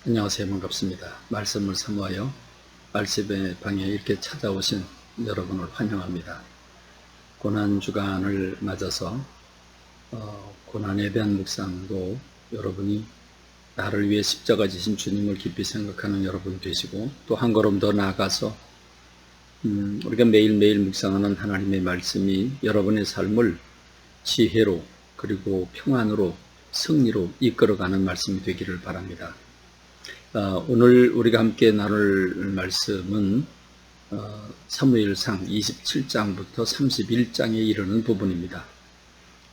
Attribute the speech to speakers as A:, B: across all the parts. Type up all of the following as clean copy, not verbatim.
A: 안녕하세요. 반갑습니다. 말씀을 사모하여 말씀의 방에 이렇게 찾아오신 여러분을 환영합니다. 고난주간을 맞아서 고난에 대한 묵상도 여러분이 나를 위해 십자가 지신 주님을 깊이 생각하는 여러분 되시고, 또 한 걸음 더 나아가서 우리가 매일매일 묵상하는 하나님의 말씀이 여러분의 삶을 지혜로, 그리고 평안으로, 승리로 이끌어가는 말씀이 되기를 바랍니다. 오늘 우리가 함께 나눌 말씀은 사무엘상 27장부터 31장에 이르는 부분입니다.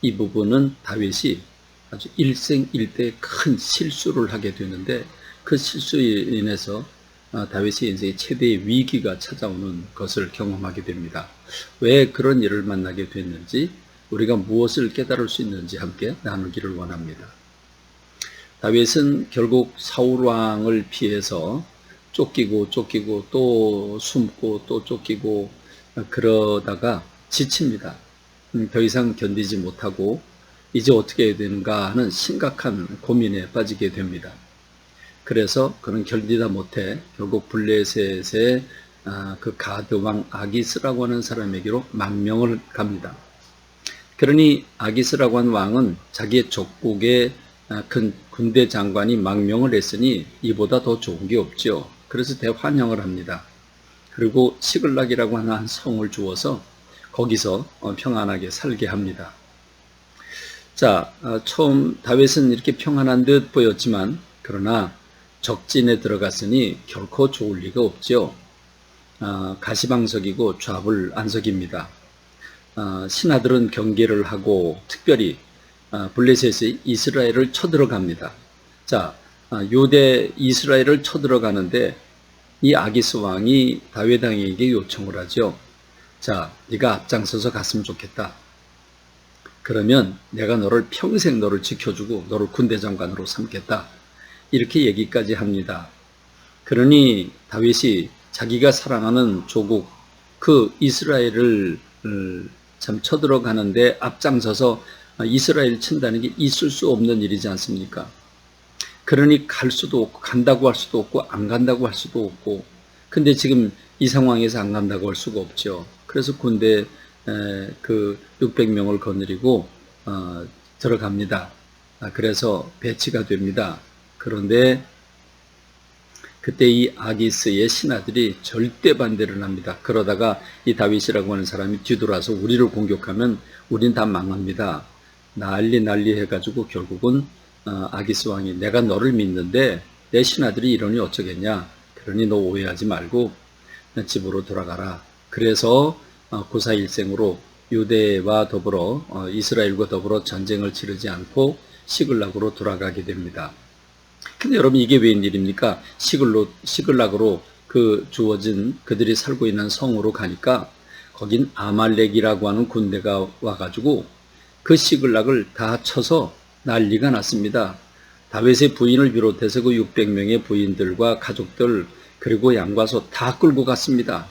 A: 이 부분은 다윗이 아주 일생일대 큰 실수를 하게 되는데, 그 실수에 인해서 다윗의 인생의 최대의 위기가 찾아오는 것을 경험하게 됩니다. 왜 그런 일을 만나게 됐는지, 우리가 무엇을 깨달을 수 있는지 함께 나누기를 원합니다. 다윗은 결국 사울 왕을 피해서 쫓기고 또 숨고 또 쫓기고 그러다가 지칩니다. 더 이상 견디지 못하고 이제 어떻게 해야 되는가 하는 심각한 고민에 빠지게 됩니다. 그래서 그는 견디다 못해 결국 블레셋의 그 가드 왕 아기스라고 하는 사람에게로 망명을 갑니다. 그러니 아기스라고 하는 왕은 자기의 족국의 큰 군대 장관이 망명을 했으니 이보다 더 좋은 게 없죠. 그래서 대환영을 합니다. 그리고 시글락이라고 하는 한 성을 주어서 거기서 평안하게 살게 합니다. 자, 처음 다윗은 이렇게 평안한 듯 보였지만, 그러나 적진에 들어갔으니 결코 좋을 리가 없죠. 가시방석이고 좌불안석입니다. 신하들은 경계를 하고 특별히 블레셋이 이스라엘을 쳐들어갑니다. 자, 유대 이스라엘을 쳐들어가는데 이 아기스 왕이 다윗 왕에게 요청을 하죠. 자, 네가 앞장서서 갔으면 좋겠다. 그러면 내가 너를 평생 너를 지켜주고 너를 군대 장관으로 삼겠다. 이렇게 얘기까지 합니다. 그러니 다윗이 자기가 사랑하는 조국 그 이스라엘을 참 쳐들어가는데 앞장서서 이스라엘 친다는 게 있을 수 없는 일이지 않습니까? 그러니 갈 수도 없고, 간다고 할 수도 없고, 안 간다고 할 수도 없고, 근데 지금 이 상황에서 안 간다고 할 수가 없죠. 그래서 군대 그 600명을 거느리고 들어갑니다. 그래서 배치가 됩니다. 그런데 그때 이 아기스의 신하들이 절대 반대를 합니다. 그러다가 이 다윗이라고 하는 사람이 뒤돌아서 우리를 공격하면 우린 다 망합니다. 난리 해가지고 결국은 아기스 왕이 내가 너를 믿는데 내 신하들이 이러니 어쩌겠냐. 그러니 너 오해하지 말고 집으로 돌아가라. 그래서 고사일생으로 유대와 더불어 이스라엘과 더불어 전쟁을 치르지 않고 시글락으로 돌아가게 됩니다. 근데 여러분, 이게 웬일입니까? 시글락으로 그 주어진 그들이 살고 있는 성으로 가니까 거긴 아말렉이라고 하는 군대가 와가지고 그 시글락을 다 쳐서 난리가 났습니다. 다윗의 부인을 비롯해서 그 600명의 부인들과 가족들, 그리고 양과 소 다 끌고 갔습니다.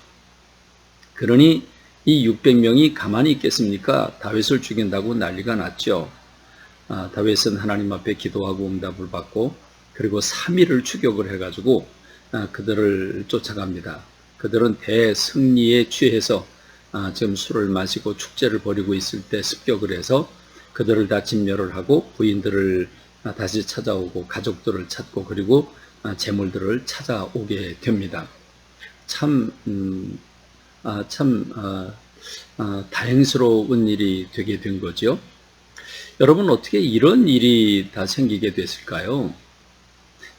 A: 그러니 이 600명이 가만히 있겠습니까? 다윗을 죽인다고 난리가 났죠. 다윗은 하나님 앞에 기도하고 응답을 받고, 그리고 3일을 추격을 해가지고 그들을 쫓아갑니다. 그들은 대승리에 취해서 지금 술을 마시고 축제를 벌이고 있을 때 습격을 해서 그들을 다 진멸을 하고 부인들을 다시 찾아오고 가족들을 찾고 그리고 재물들을 찾아오게 됩니다. 참 다행스러운 일이 되게 된 거죠. 여러분, 어떻게 이런 일이 다 생기게 됐을까요?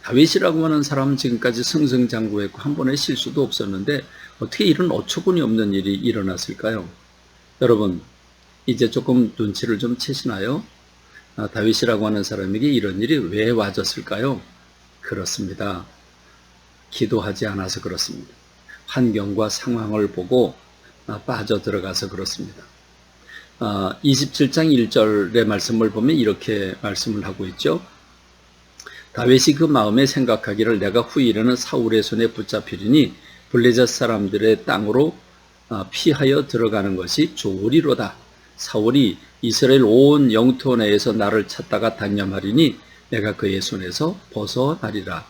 A: 다윗이라고 하는 사람은 지금까지 승승장구했고 한 번의 실수도 없었는데 어떻게 이런 어처구니 없는 일이 일어났을까요? 여러분, 이제 조금 눈치를 좀 채시나요? 다윗이라고 하는 사람에게 이런 일이 왜 와졌을까요? 그렇습니다. 기도하지 않아서 그렇습니다. 환경과 상황을 보고 빠져들어가서 그렇습니다. 27장 1절의 말씀을 보면 이렇게 말씀을 하고 있죠. 다윗이 그 마음에 생각하기를 내가 후일에는 사울의 손에 붙잡히리니 블레셋 사람들의 땅으로 피하여 들어가는 것이 좋으리로다. 사울이 이스라엘 온 영토 내에서 나를 찾다가 단념하리니 내가 그의 손에서 벗어나리라.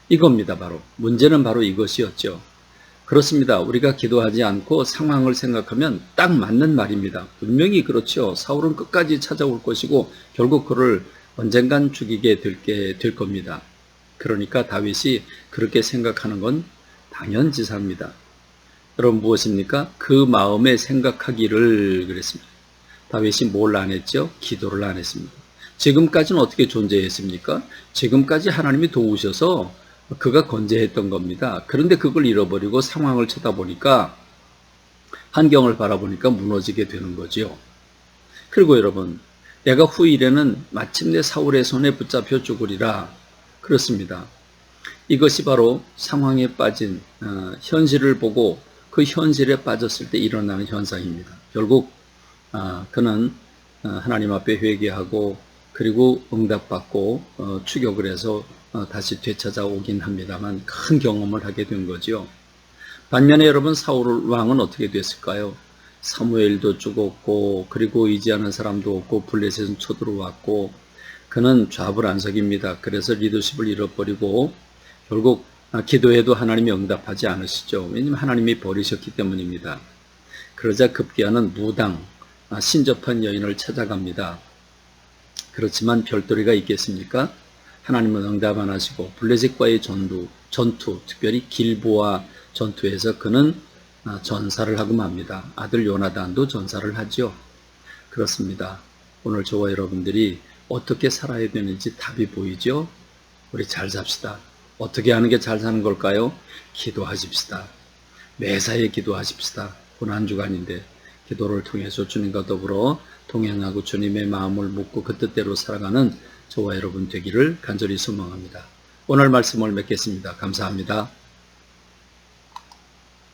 A: 이겁니다. 바로 문제는 바로 이것이었죠. 그렇습니다. 우리가 기도하지 않고 상황을 생각하면 딱 맞는 말입니다. 분명히 그렇죠. 사울은 끝까지 찾아올 것이고 결국 그를 언젠간 죽이게 될 겁니다. 그러니까 다윗이 그렇게 생각하는 건 당연지사입니다. 여러분 무엇입니까? 그 마음에 생각하기를 그랬습니다. 다윗이 뭘 안 했죠? 기도를 안 했습니다. 지금까지는 어떻게 존재했습니까? 지금까지 하나님이 도우셔서 그가 건재했던 겁니다. 그런데 그걸 잃어버리고 상황을 쳐다보니까 환경을 바라보니까 무너지게 되는 거죠. 그리고 여러분, 내가 후일에는 마침내 사울의 손에 붙잡혀 죽으리라. 그렇습니다. 이것이 바로 상황에 빠진 현실을 보고 그 현실에 빠졌을 때 일어나는 현상입니다. 결국 그는 하나님 앞에 회개하고 그리고 응답받고 추격을 해서 다시 되찾아오긴 합니다만 큰 경험을 하게 된 거죠. 반면에 여러분 사울 왕은 어떻게 됐을까요? 사무엘도 죽었고 그리고 의지하는 사람도 없고 블레셋은 쳐들어왔고 그는 좌불안석입니다. 그래서 리더십을 잃어버리고 결국 기도해도 하나님이 응답하지 않으시죠. 왜냐하면 하나님이 버리셨기 때문입니다. 그러자 급기야는 무당, 신접한 여인을 찾아갑니다. 그렇지만 별도리가 있겠습니까? 하나님은 응답 안 하시고 블레셋과의 전투, 특별히 길보아 전투에서 그는 전사를 하고 맙니다. 아들 요나단도 전사를 하죠. 그렇습니다. 오늘 저와 여러분들이 어떻게 살아야 되는지 답이 보이죠? 우리 잘 삽시다. 어떻게 하는 게 잘 사는 걸까요? 기도하십시다. 매사에 기도하십시다. 고난주간인데 기도를 통해서 주님과 더불어 동행하고 주님의 마음을 묻고 그 뜻대로 살아가는 저와 여러분 되기를 간절히 소망합니다. 오늘 말씀을 맺겠습니다. 감사합니다.